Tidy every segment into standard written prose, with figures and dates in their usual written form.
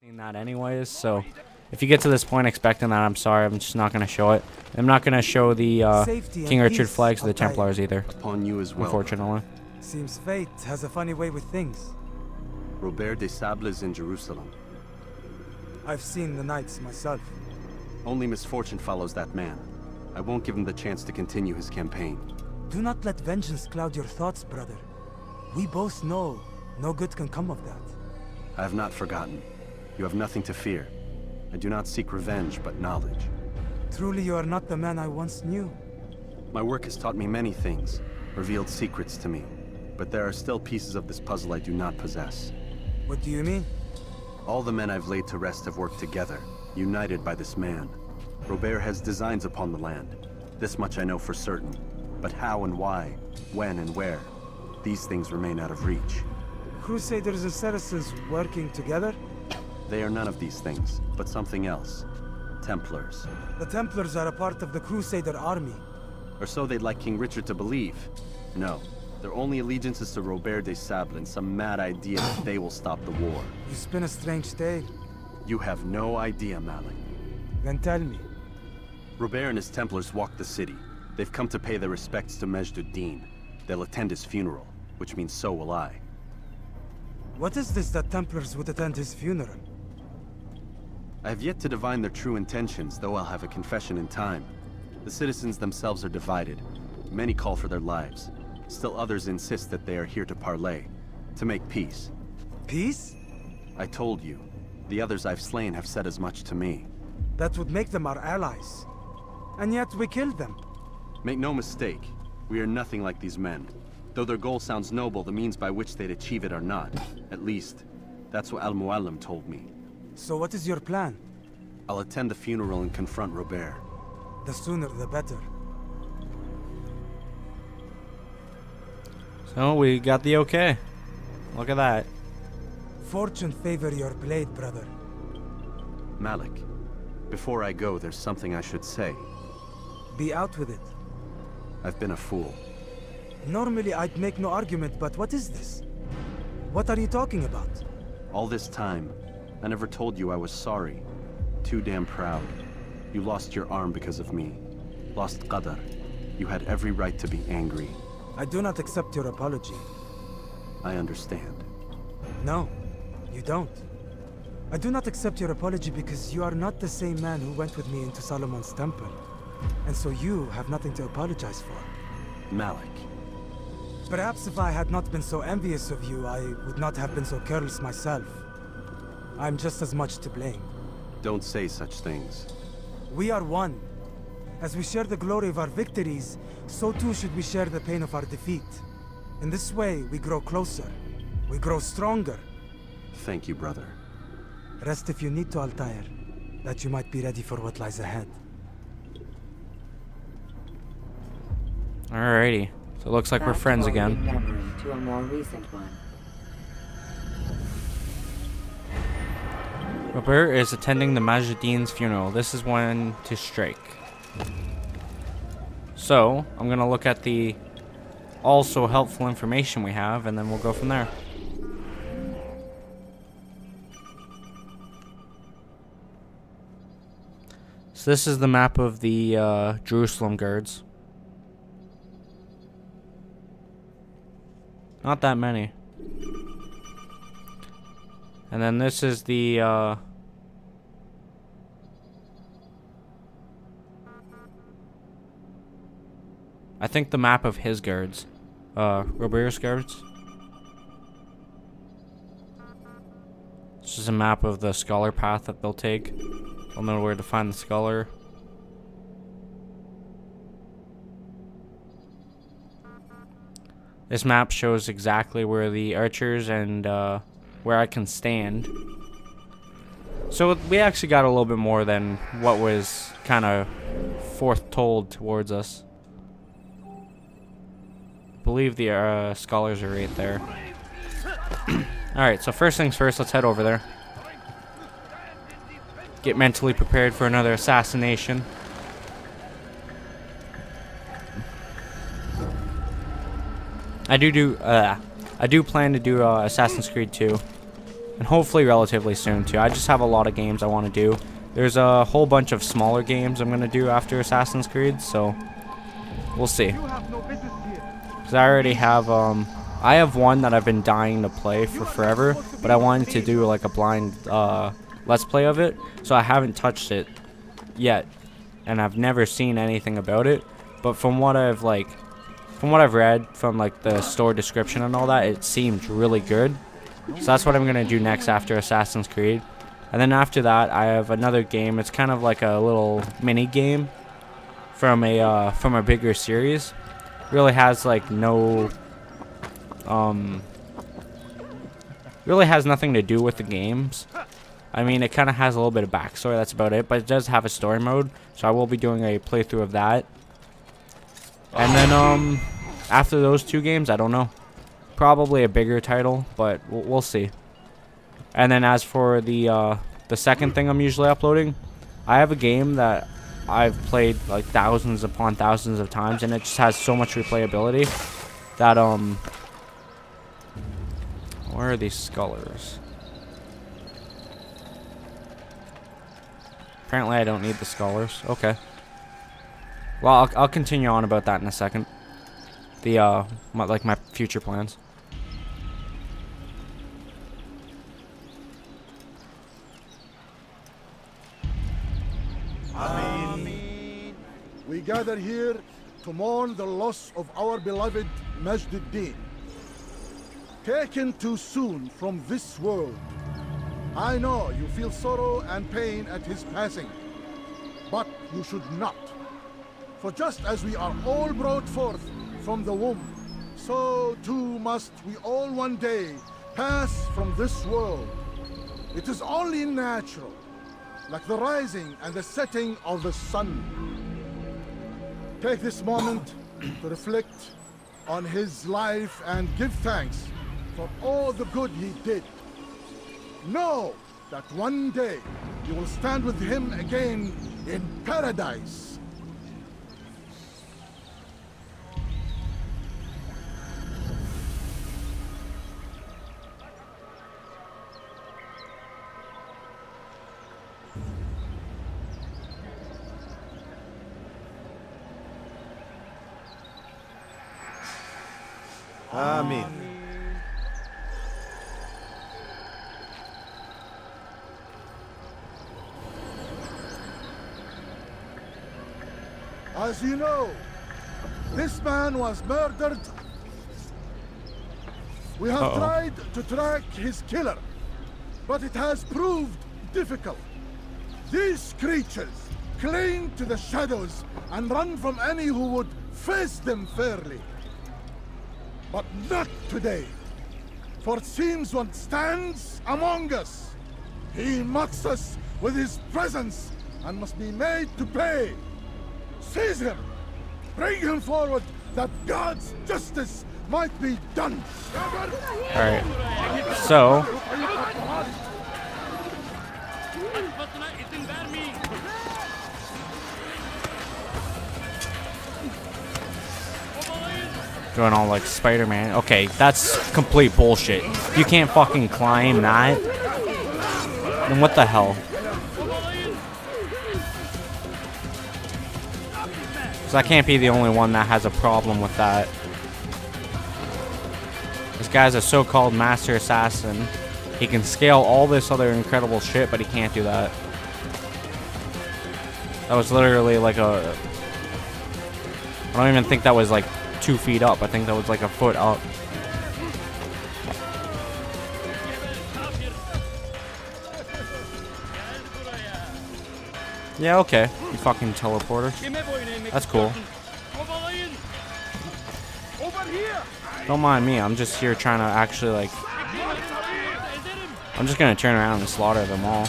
That anyways, so if you get to this point expecting that, I'm sorry, I'm just not going to show it. I'm not going to show the King Richard flags of the Templars either. Upon you as well. Unfortunately. Seems fate has a funny way with things. Robert de Sable is in Jerusalem. I've seen the Knights myself. Only misfortune follows that man. I won't give him the chance to continue his campaign. Do not let vengeance cloud your thoughts, brother. We both know no good can come of that. I have not forgotten. You have nothing to fear. I do not seek revenge, but knowledge. Truly you are not the man I once knew. My work has taught me many things, revealed secrets to me. But there are still pieces of this puzzle I do not possess. What do you mean? All the men I've laid to rest have worked together, united by this man. Robert has designs upon the land. This much I know for certain. But how and why, when and where, these things remain out of reach. Crusaders and Saracens working together? They are none of these things, but something else. Templars. The Templars are a part of the Crusader army. Or so they'd like King Richard to believe. No, their only allegiance is to Robert de Sable and some mad idea that they will stop the war. You spin a strange tale. You have no idea, Malik. Then tell me. Robert and his Templars walk the city. They've come to pay their respects to Majd ad-Din. They'll attend his funeral, which means so will I. What is this that Templars would attend his funeral? I have yet to divine their true intentions, though I'll have a confession in time. The citizens themselves are divided. Many call for their lives. Still others insist that they are here to parley, to make peace. Peace? I told you. The others I've slain have said as much to me. That would make them our allies. And yet we killed them. Make no mistake, we are nothing like these men. Though their goal sounds noble, the means by which they'd achieve it are not. At least, that's what Al-Mualim told me. So what is your plan? I'll attend the funeral and confront Robert. The sooner the better. So we got the okay. Look at that. Fortune favor your blade, brother. Malik, before I go, there's something I should say. Be out with it. I've been a fool. Normally I'd make no argument, but what is this? What are you talking about? All this time, I never told you I was sorry. Too damn proud. You lost your arm because of me. Lost Qadar. You had every right to be angry. I do not accept your apology. I understand. No, you don't. I do not accept your apology because you are not the same man who went with me into Solomon's temple. And so you have nothing to apologize for. Malik. Perhaps if I had not been so envious of you, I would not have been so careless myself. I'm just as much to blame. Don't say such things. We are one. As we share the glory of our victories, so too should we share the pain of our defeat. In this way, we grow closer. We grow stronger. Thank you, brother. Rest if you need to, Altair, that you might be ready for what lies ahead. Alrighty. So it looks like we're friends again. Memory to a more recent one. Robert is attending the Majd ad-Din's funeral. This is when to strike. So, I'm going to look at the also helpful information we have, and then we'll go from there. So this is the map of the Jerusalem guards. Not that many. And then this is the I think the map of his guards. Robert's guards. This is a map of the scholar path that they'll take. They'll know where to find the scholar. This map shows exactly where the archers and where I can stand. So we actually got a little bit more than what was kind of foretold towards us. I believe the scholars are right there. Alright, so first things first, let's head over there. Get mentally prepared for another assassination. I do plan to do Assassin's Creed 2. and hopefully relatively soon too. I just have a lot of games I want to do. There's a whole bunch of smaller games I'm gonna do after Assassin's Creed, so we'll see. Because I already have I have one that I've been dying to play for forever, but I wanted to do like a blind let's play of it, so I haven't touched it yet, and I've never seen anything about it. But from what I've read from like the store description and all that, it seemed really good. So that's what I'm gonna do next after Assassin's Creed. And then after that, I have another game. It's kind of like a little mini game from a bigger series. Really has like no really has nothing to do with the games. I mean, it kind of has a little bit of backstory, that's about it, but it does have a story mode, so I will be doing a playthrough of that. And then after those two games, I don't know, probably a bigger title, but we'll see. And then as for the second thing I'm usually uploading, I have a game that I've played like thousands upon thousands of times, and it just has so much replayability that where are these scholars? Apparently I don't need the scholars. Okay. Well, I'll continue on about that in a second. The my future plans. Amen. We gather here to mourn the loss of our beloved Majd-ud-Din, taken too soon from this world. I know you feel sorrow and pain at his passing, but you should not. For just as we are all brought forth from the womb, so too must we all one day pass from this world. It is only natural, like the rising and the setting of the sun. Take this moment to reflect on his life and give thanks for all the good he did. Know that one day you will stand with him again in paradise. Amen. As you know, this man was murdered. We have tried to track his killer, but it has proved difficult. These creatures cling to the shadows and run from any who would face them fairly. But not today, for it seems one stands among us. He mocks us with his presence and must be made to pay. Seize him! Bring him forward, that God's justice might be done! Alright, so going on like Spider-Man. Okay, that's complete bullshit. If you can't fucking climb that, then what the hell? So I can't be the only one that has a problem with that. This guy's a so-called master assassin. He can scale all this other incredible shit, but he can't do that. That was literally like a... I don't even think that was like 2 feet up. I think that was like a foot up. Yeah, okay. You fucking teleporter. That's cool. Don't mind me. I'm just here trying to actually like... I'm just gonna turn around and slaughter them all.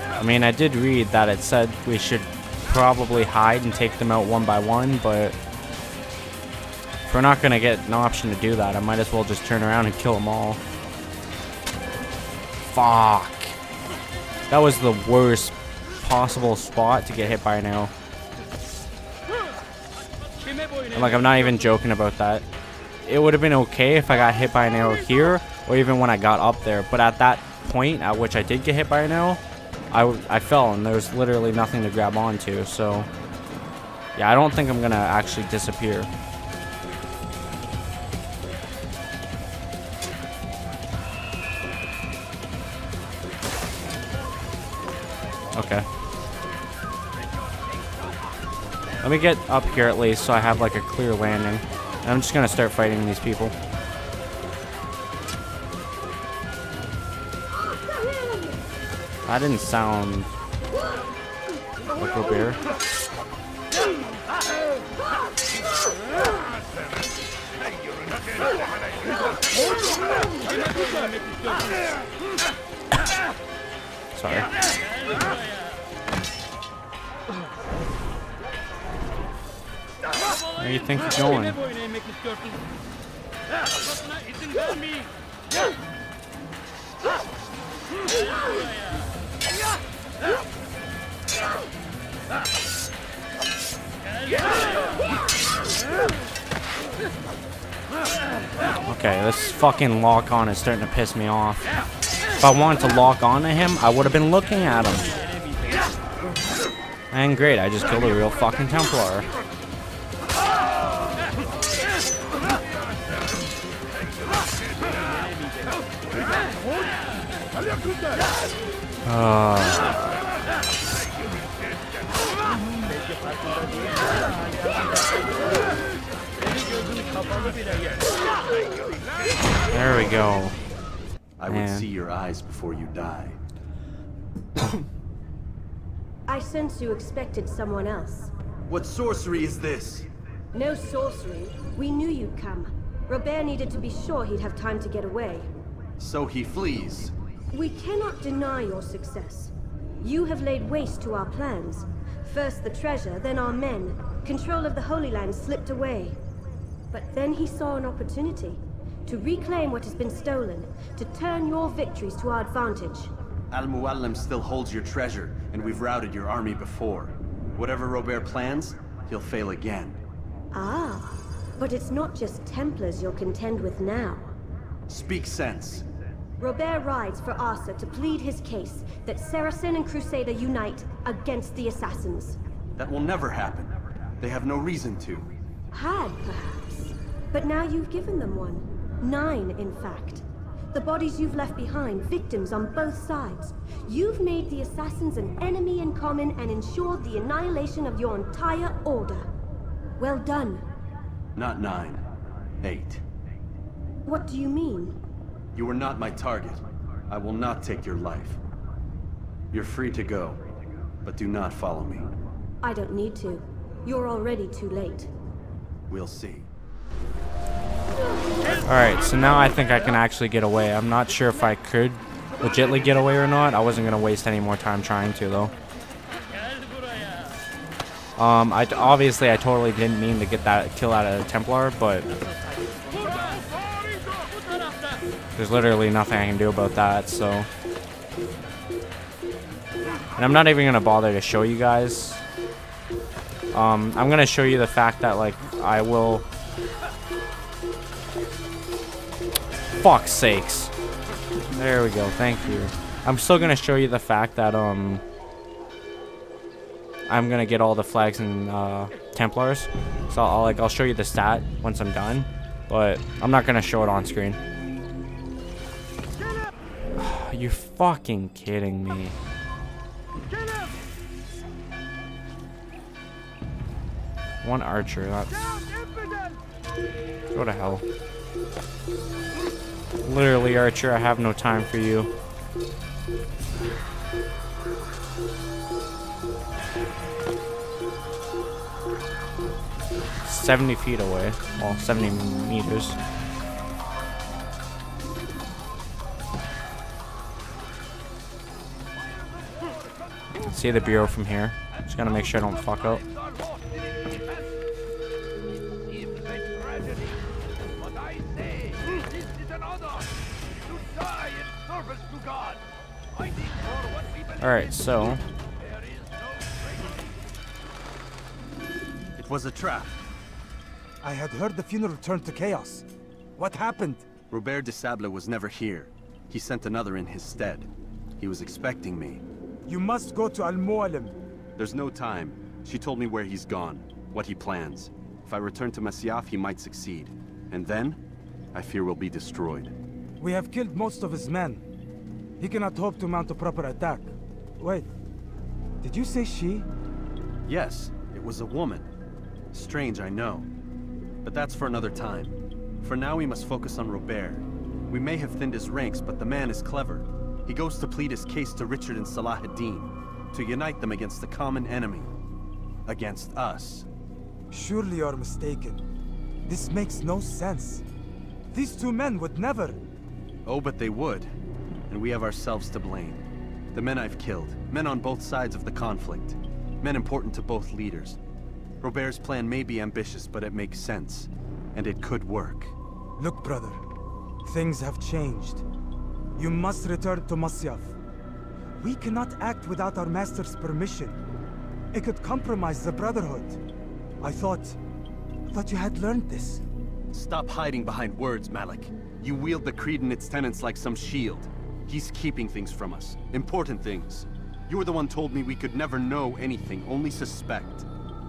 I mean, I did read that it said we should probably hide and take them out one by one, but we're not gonna get an option to do that, I might as well just turn around and kill them all. Fuck. That was the worst possible spot to get hit by an arrow. And like, I'm not even joking about that. It would have been okay if I got hit by an arrow here, or even when I got up there. But at that point at which I did get hit by an arrow, I fell, and there was literally nothing to grab onto. So, yeah, I don't think I'm gonna actually disappear. Okay. Let me get up here at least so I have like a clear landing. And I'm just gonna start fighting these people. That didn't sound like Robert. Sorry. Where do you think you're going? Okay, this fucking lock on is starting to piss me off. If I wanted to lock on to him, I would have been looking at him. And great, I just killed a real fucking Templar. There we go. I would see your eyes before you die. I sense you expected someone else. What sorcery is this? No sorcery. We knew you'd come. Robert needed to be sure he'd have time to get away. So he flees. We cannot deny your success. You have laid waste to our plans. First the treasure, then our men. Control of the Holy Land slipped away. But then he saw an opportunity to reclaim what has been stolen, to turn your victories to our advantage. Al-Mualim still holds your treasure, and we've routed your army before. Whatever Robert plans, he'll fail again. Ah, but it's not just Templars you'll contend with now. Speak sense. Robert rides for Asa to plead his case that Saracen and Crusader unite against the Assassins. That will never happen. They have no reason to. Had, perhaps. But now you've given them one. 9, in fact. The bodies you've left behind, victims on both sides. You've made the Assassins an enemy in common and ensured the annihilation of your entire order. Well done. Not 9. 8. What do you mean? You are not my target. I will not take your life. You're free to go, but do not follow me. I don't need to. You're already too late. We'll see. Alright, so now I think I can actually get away. I'm not sure if I could legitly get away or not. I wasn't going to waste any more time trying to, though. Obviously, I totally didn't mean to get that kill out of the Templar, but there's literally nothing I can do about that, so. And I'm not even going to bother to show you guys. I'm going to show you the fact that, like, I will... Fuck's sakes. There we go, thank you. I'm still going to show you the fact that, I'm going to get all the flags and, Templars. So, I'll show you the stat once I'm done. But, I'm not going to show it on screen. You're fucking kidding me. One archer, that's... Go to hell. Literally, archer, I have no time for you. "70 feet away. Well, 70 meters. See the bureau from here. Just gotta make sure I don't fuck up. Alright, so It was a trap. I had heard the funeral turned to chaos. What happened? Robert de Sable was never here. He sent another in his stead. He was expecting me. You must go to Al-Mualim. There's no time. She told me where he's gone, what he plans. If I return to Masyaf, he might succeed. And then, I fear we'll be destroyed. We have killed most of his men. He cannot hope to mount a proper attack. Wait, did you say she? Yes, it was a woman. Strange, I know. But that's for another time. For now, we must focus on Robert. We may have thinned his ranks, but the man is clever. He goes to plead his case to Richard and Salah ad-Din, to unite them against the common enemy. Against us. Surely you're mistaken. This makes no sense. These two men would never... Oh, but they would. And we have ourselves to blame. The men I've killed, men on both sides of the conflict. Men important to both leaders. Robert's plan may be ambitious, but it makes sense. And it could work. Look, brother. Things have changed. You must return to Masyaf. We cannot act without our master's permission. It could compromise the Brotherhood. I thought you had learned this. Stop hiding behind words, Malik. You wield the creed and its tenets like some shield. He's keeping things from us. Important things. You were the one told me we could never know anything, only suspect.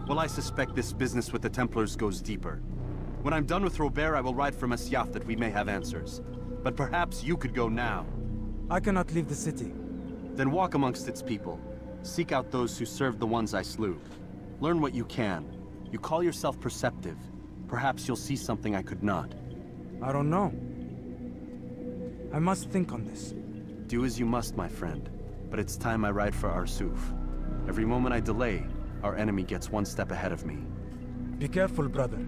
Well, I suspect this business with the Templars goes deeper. When I'm done with Robert, I will ride for Masyaf that we may have answers. But perhaps you could go now. I cannot leave the city. Then walk amongst its people. Seek out those who served the ones I slew. Learn what you can. You call yourself perceptive. Perhaps you'll see something I could not. I don't know. I must think on this. Do as you must, my friend. But it's time I ride for Arsuf. Every moment I delay, our enemy gets one step ahead of me. Be careful, brother.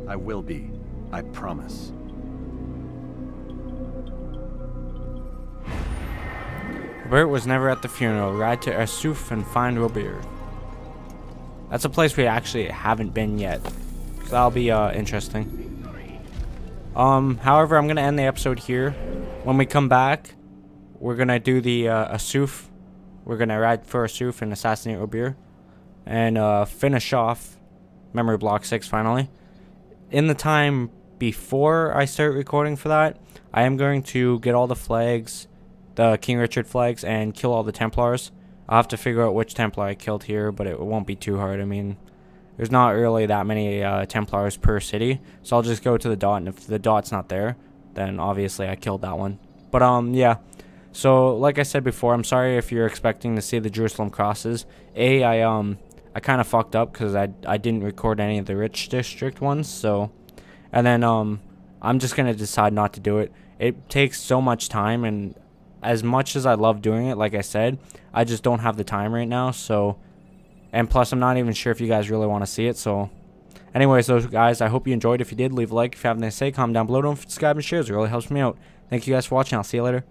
I will be. I promise. Robert was never at the funeral. Ride to Arsuf and find Robert. That's a place we actually haven't been yet. So that'll be interesting. However, I'm gonna end the episode here. When we come back, we're gonna do the Arsuf. We're gonna ride for Arsuf and assassinate Robert, and finish off Memory Block 6 finally. In the time before I start recording for that, I am going to get all the flags, the King Richard flags, and kill all the Templars. I'll have to figure out which Templar I killed here, but it won't be too hard. I mean, there's not really that many Templars per city, so I'll just go to the dot, and if the dot's not there, then obviously I killed that one. But yeah, so like I said before, I'm sorry if you're expecting to see the Jerusalem crosses. I kind of fucked up because I didn't record any of the Rich District ones, so, and then I'm just gonna decide not to do it. It takes so much time, and as much as I love doing it, like I said, I just don't have the time right now. So, and plus I'm not even sure if you guys really want to see it. So anyways, those guys, I hope you enjoyed. If you did, leave a like. If you have anything to say, comment down below. Don't forget to subscribe and share. It really helps me out. Thank you guys for watching. I'll see you later.